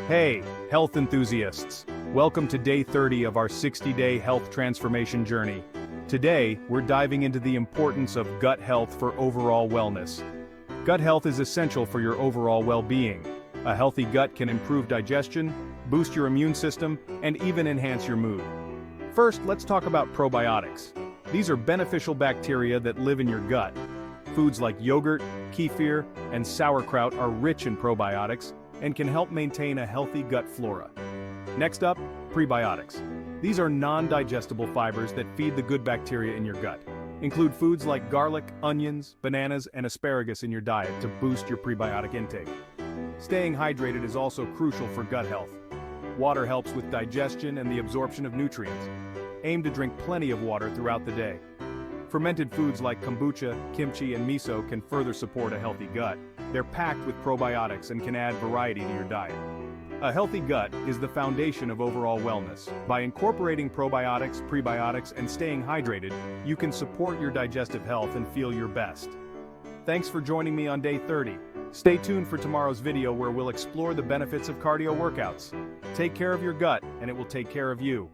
Hey, health enthusiasts! Welcome to day 30 of our 60-day health transformation journey. Today, we're diving into the importance of gut health for overall wellness. Gut health is essential for your overall well-being. A healthy gut can improve digestion, boost your immune system, and even enhance your mood. First, let's talk about probiotics. These are beneficial bacteria that live in your gut. Foods like yogurt, kefir, and sauerkraut are rich in probiotics and can help maintain a healthy gut flora. Next up, prebiotics. These are non-digestible fibers that feed the good bacteria in your gut. Include foods like garlic, onions, bananas, and asparagus in your diet to boost your prebiotic intake. Staying hydrated is also crucial for gut health. Water helps with digestion and the absorption of nutrients. Aim to drink plenty of water throughout the day. Fermented foods like kombucha, kimchi, and miso can further support a healthy gut. They're packed with probiotics and can add variety to your diet. A healthy gut is the foundation of overall wellness. By incorporating probiotics, prebiotics, and staying hydrated, you can support your digestive health and feel your best. Thanks for joining me on day 30. Stay tuned for tomorrow's video where we'll explore the benefits of cardio workouts. Take care of your gut, and it will take care of you.